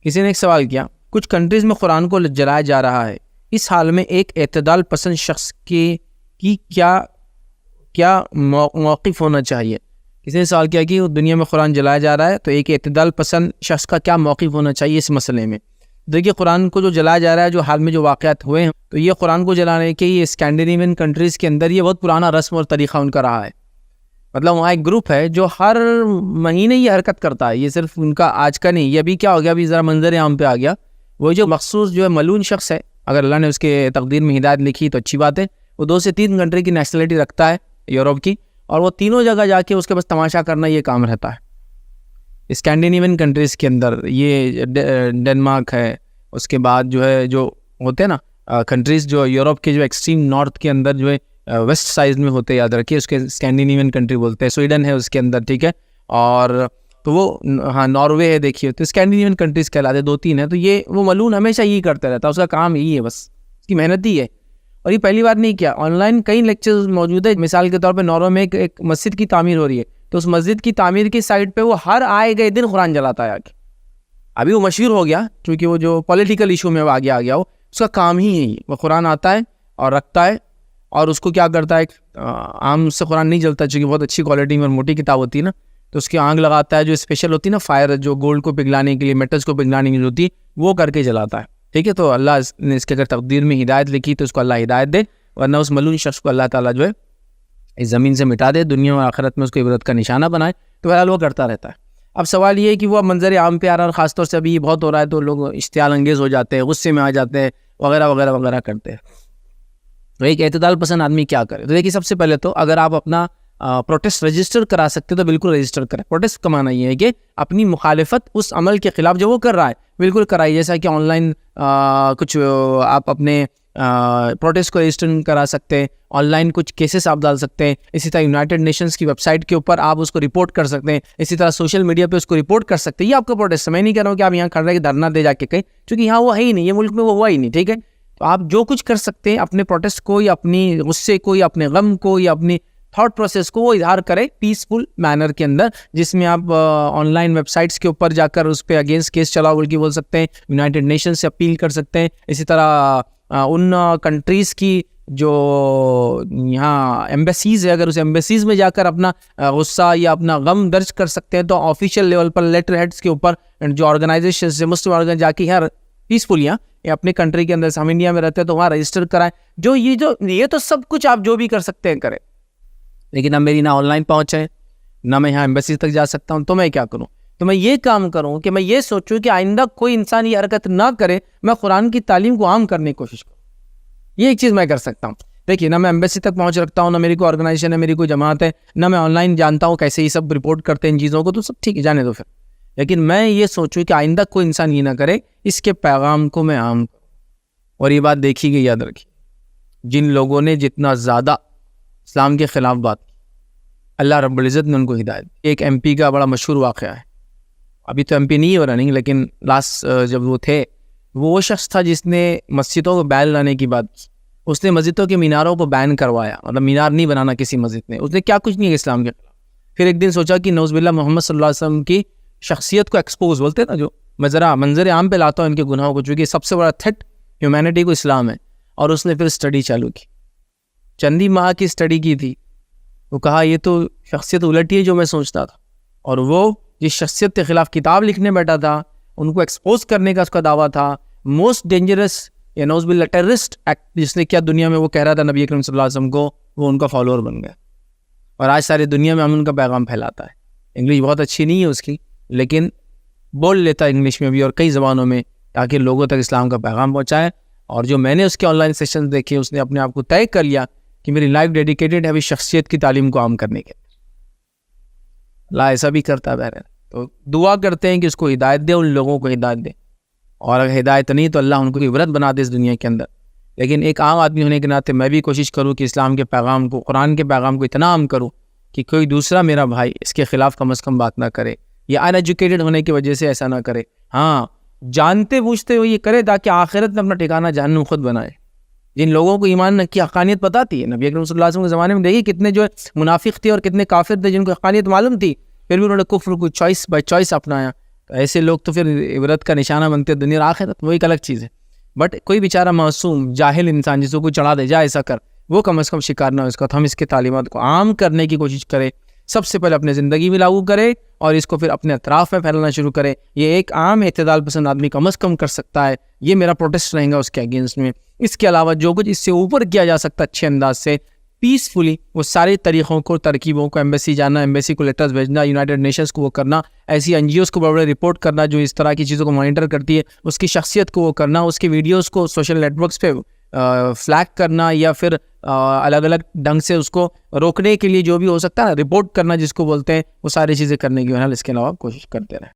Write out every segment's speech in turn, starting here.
کسی نے ایک سوال کیا، کچھ کنٹریز میں قرآن کو جلایا جا رہا ہے، اس حال میں ایک اعتدال پسند شخص کی کیا موقف ہونا چاہیے؟ کسی نے سوال کیا کہ دنیا میں قرآن جلایا جا رہا ہے تو ایک اعتدال پسند شخص کا کیا موقف ہونا چاہیے اس مسئلے میں؟ دیکھیے، قرآن کو جو جلایا جا رہا ہے، جو حال میں جو واقعات ہوئے ہیں، تو یہ قرآن کو جلانے کے یہ اسکینڈینیوین کنٹریز کے اندر یہ بہت پرانا رسم اور طریقہ ان کا رہا ہے. مطلب وہاں ایک گروپ ہے جو ہر مہینے یہ حرکت کرتا ہے، یہ صرف ان کا آج کا نہیں. یہ ابھی کیا ہو گیا، ابھی ذرا منظر عام پہ آ گیا. وہ جو مخصوص جو ہے ملعون شخص ہے، اگر اللہ نے اس کے تقدیر میں ہدایت لکھی تو اچھی بات ہے، وہ 2 سے 3 کنٹری کی نیشنلٹی رکھتا ہے یورپ کی، اور وہ تینوں جگہ جا کے اس کے بس تماشا کرنا یہ کام رہتا ہے. اسکینڈینیوین کنٹریز کے اندر یہ ڈنمارک ہے، اس کے بعد جو ہے جو ہوتے ہیں نا کنٹریز جو یورپ کے جو ایکسٹریم نارتھ کے اندر جو ہے ویسٹ سائڈ میں ہوتے ہیں، یاد رکھیے اس کے اسکینڈینیوین کنٹری بولتے ہیں. سویڈن ہے اس کے اندر، ٹھیک ہے، اور تو وہ ہاں ناروے ہے، دیکھیے تو اسکینڈینیوین کنٹریز کہلاتے 2-3 ہیں. تو یہ وہ ملعون ہمیشہ یہی کرتا رہتا ہے، اس کا کام یہی ہے، بس اس کی محنت ہی ہے. اور یہ پہلی بار نہیں کیا، آن لائن کئی لیکچرز موجود ہے. مثال کے طور پہ ناروے میں ایک مسجد کی تعمیر ہو رہی ہے، تو اس مسجد کی تعمیر کی سائٹ پہ وہ ہر آئے گئے دن قرآن جلاتا ہے آ کے. ابھی وہ مشہور ہو گیا کیونکہ وہ جو پولیٹیکل ایشو میں وہ آگے آ گیا، اس کا کام ہی یہی، وہ قرآن آتا ہے اور رکھتا ہے، اور اس کو کیا کرتا ہے، عام سے قرآن نہیں جلتا چونکہ بہت اچھی کوالٹی میں اور موٹی کتاب ہوتی ہے نا، تو اس کی آگ لگاتا ہے جو اسپیشل ہوتی ہے نا فائر، جو گولڈ کو پگھلانے کے لیے، میٹلز کو پگھلانے کے لیے ہوتی ہے، وہ کر کے جلاتا ہے. ٹھیک ہے، تو اللہ نے اس کے اگر تقدیر میں ہدایت لکھی تو اس کو اللہ ہدایت دے، ورنہ اس ملعون شخص کو اللہ تعالیٰ جو ہے اس زمین سے مٹا دے، دنیا اور آخرت میں اس کو عبرت کا نشانہ بنائے. تو بہرحال وہ کرتا رہتا ہے. اب سوال یہ ہے کہ وہ منظر عام پہ آ رہا ہے، اور خاص طور سے ابھی یہ بہت ہو رہا ہے تو لوگ اشتعال انگیز ہو جاتے ہیں، غصے میں آ جاتے ہیں، وغیرہ وغیرہ وغیرہ کرتے ہیں. تو ایک اعتدال پسند آدمی کیا کرے؟ تو دیکھیے، سب سے پہلے تو اگر آپ اپنا پروٹیسٹ رجسٹر کرا سکتے تو بالکل رجسٹر کریں. پروٹیسٹ کا معنی یہ ہے کہ اپنی مخالفت اس عمل کے خلاف جو وہ کر رہا ہے بالکل کرائیے. جیسا کہ آن لائن کچھ آپ اپنے پروٹیسٹ کو رجسٹر کرا سکتے ہیں، آن لائن کچھ کیسز آپ ڈال سکتے ہیں. اسی طرح یونائٹڈ نیشنز کی ویب سائٹ کے اوپر آپ اس کو رپورٹ کر سکتے ہیں. اسی طرح سوشل میڈیا پہ اس کو رپورٹ کر سکتے ہیں. یہ آپ کا پروٹیسٹ ہے. میں نہیں کہہ رہا ہوں کہ آپ یہاں کھڑ رہے کہ دھرنا دے جا کے کہیں، چونکہ یہاں وہ ہے ہی نہیں، یہ ملک میں وہ ہوا ہی نہیں. ٹھیک ہے، تو آپ جو کچھ کر سکتے ہیں اپنے پروٹیسٹ کو، یا اپنی غصے کو، یا اپنے غم کو، یا اپنی تھاٹ پروسیس کو وہ اظہار کریں پیسفل مینر کے اندر، جس میں آپ آن لائن ویب سائٹس کے اوپر جا کر اس پہ اگینسٹ کیس چلاؤ بول کے بول سکتے ہیں، یونائٹڈ نیشن سے اپیل کر سکتے ہیں. اسی طرح ان کنٹریز کی جو یہاں ایمبیسیز ہے، اگر اس ایمبیسیز میں جا کر اپنا غصہ یا اپنا غم درج کر سکتے ہیں، تو آفیشیل لیول پر لیٹر ہیڈس کے اوپر جو آرگنائزیشنز سے مسلم آرگنائزیشن جا کے یہاں پیسفل یا اپنے کنٹری کے اندر، ہم انڈیا میں رہتے ہیں تو وہاں رجسٹر کرائیں. یہ تو سب کچھ آپ جو بھی کر سکتے ہیں کریں. لیکن اب میری نہ آن لائن پہنچ ہے، نہ میں یہاں ایمبیسی تک جا سکتا ہوں، تو میں کیا کروں؟ تو میں یہ کام کروں کہ میں یہ سوچوں کہ آئندہ کوئی انسان یہ حرکت نہ کرے، میں قرآن کی تعلیم کو عام کرنے کی کوشش کروں. یہ ایک چیز میں کر سکتا ہوں. دیکھیے، نہ میں ایمبیسی تک پہنچ رکھتا ہوں، نہ میری کوئی آرگنائزیشن ہے، میری کوئی جماعت ہے، نہ میں آن لائن جانتا ہوں کیسے یہ سب رپورٹ کرتے ہیں ان چیزوں کو، تو سب ٹھیک ہے، جانے دو پھر. لیکن میں یہ سوچوں کہ آئندہ کوئی انسان یہ نہ کرے، اس کے پیغام کو میں عام کروں. اور یہ بات دیکھی گئی، یاد رکھیے، جن لوگوں نے جتنا زیادہ اسلام کے خلاف بات کی، اللہ رب العزت نے ان کو ہدایت. ایک ایم پی کا بڑا مشہور واقعہ ہے، ابھی تو ایم پی نہیں ہو رہا، نہیں، لیکن لاسٹ جب وہ تھے، وہ شخص تھا جس نے مسجدوں کو بین لانے کی بات کی. اس نے مسجدوں کے میناروں کو بین کروایا، مطلب مینار نہیں بنانا کسی مسجد نے. اس نے کیا کچھ نہیں ہے اسلام کے خلاف. پھر ایک دن سوچا کہ نعوذ باللہ محمد صلی اللہ علیہ وسلم کی شخصیت کو ایکسپوز بولتے نا، جو میں ذرا منظر عام پہ لاتا ہوں ان کے گناہوں کو، چونکہ سب سے بڑا تھریٹ ہیومینٹی کو اسلام ہے. اور اس نے پھر اسٹڈی چالو کی، چندی ماہ کی اسٹڈی کی تھی. وہ کہا یہ تو شخصیت الٹی ہے جو میں سوچتا تھا. اور وہ جس شخصیت کے خلاف کتاب لکھنے بیٹھا تھا، ان کو ایکسپوز کرنے کا اس کا دعویٰ تھا، موسٹ ڈینجرس یا نعوذ باللہ ٹیررسٹ ایکٹ جس نے کیا دنیا میں، وہ کہہ رہا تھا نبی اکرم صلی اللہ علیہ وسلم کو، وہ ان کا فالوور بن گیا. اور آج ساری دنیا میں ہم ان کا پیغام پھیلاتا ہے. انگلش بہت اچھی نہیں ہے اس کی، لیکن بول لیتا ہے انگلش میں بھی اور کئی زبانوں میں، تاکہ لوگوں تک اسلام کا پیغام پہنچائے. اور جو میں نے اس کے آن لائن سیشن دیکھے، اس نے اپنے آپ کو طے کر لیا کہ میری لائف ڈیڈیکیٹڈ ہے ابھی شخصیت کی تعلیم کو عام کرنے کے. اللہ ایسا بھی کرتا ہے. بہرحال تو دعا کرتے ہیں کہ اس کو ہدایت دے، ان لوگوں کو ہدایت دے، اور اگر ہدایت نہیں تو اللہ ان کو عبرت بنا دے اس دنیا کے اندر. لیکن ایک عام آدمی ہونے کے ناطے میں بھی کوشش کروں کہ اسلام کے پیغام کو، قرآن کے پیغام کو اتنا عام کروں کہ کوئی دوسرا میرا بھائی اس کے خلاف کم از کم بات نہ کرے، یا ان ایجوکیٹڈ ہونے کی وجہ سے ایسا نہ کرے. ہاں، جانتے بوجھتے ہوئے یہ کرے تاکہ آخرت میں اپنا ٹھکانہ جہنم خود بنائے. جن لوگوں کو ایمان کی حقانیت پتہ تھی، نبی اکرم صلی اللہ علیہ وسلم کے زمانے میں دیکھیے کتنے جو منافق تھے اور کتنے کافر تھے جن کو حقانیت معلوم تھی، پھر بھی انہوں نے کفر کو چوائس بائی چوائس اپنایا. تو ایسے لوگ تو پھر عبرت کا نشانہ بنتے دنیا اور آخرت، وہ ایک الگ چیز ہے. بٹ کوئی بیچارہ معصوم جاہل انسان جس کو کوئی چڑھا دے جا ایسا کر، وہ کم از کم شکار نہ ہو اس کا. تو ہم اس کے تعلیمات کو عام کرنے کی کوشش کریں، سب سے پہلے اپنے زندگی میں لاگو کرے اور اس کو پھر اپنے اطراف میں پھیلانا شروع کرے. یہ ایک عام اعتدال پسند آدمی کم از کم کر سکتا ہے. یہ میرا پروٹیسٹ رہے گا اس کے اگینسٹ میں. اس کے علاوہ جو کچھ اس سے اوپر کیا جا سکتا ہے اچھے انداز سے پیسفلی، وہ سارے طریقوں کو، ترکیبوں کو، ایمبیسی جانا، ایمبیسی کو لیٹرز بھیجنا، یونائٹڈ نیشنز کو وہ کرنا، ایسی این جی اوز کو بڑے بڑے رپورٹ کرنا جو اس طرح کی چیزوں کو مانیٹر کرتی ہے، اس کی شخصیت کو وہ کرنا، اس کی ویڈیوز کو سوشل نیٹ ورکس پہ فلیگ کرنا، یا پھر الگ الگ ڈھنگ سے اس کو روکنے کے لیے جو بھی ہو سکتا ہے رپورٹ کرنا جس کو بولتے ہیں، وہ ساری چیزیں کرنے کی اس کے علاوہ کوشش کرتے رہیں.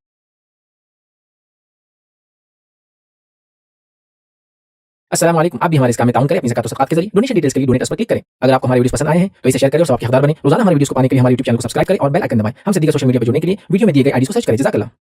السلام علیکم. آپ بھی ہمارے اس کام میں تعاون کریں اپنی زکات و صدقات کے ذریعے. ڈونیشن ڈیٹیلز کے لیے ڈونیٹ پر کلک کریں. اگر آپ کو ہمارے ویڈیوز پسند آئے ہیں تو اسے شیئر کریں اور سب کے حقدار بنیں. روزانہ ہمارے ویڈیوز کو پانے کے لیے ہمارے یوٹیوب چینل کو سبسکرائب کریں اور بیل آئکن دبائیں. ہم سے دیگر سوشل میڈیا پر جڑنے کے لیے ویڈیو میں دیے گئے آئی ڈی کو سرچ کریں. جزاک اللہ.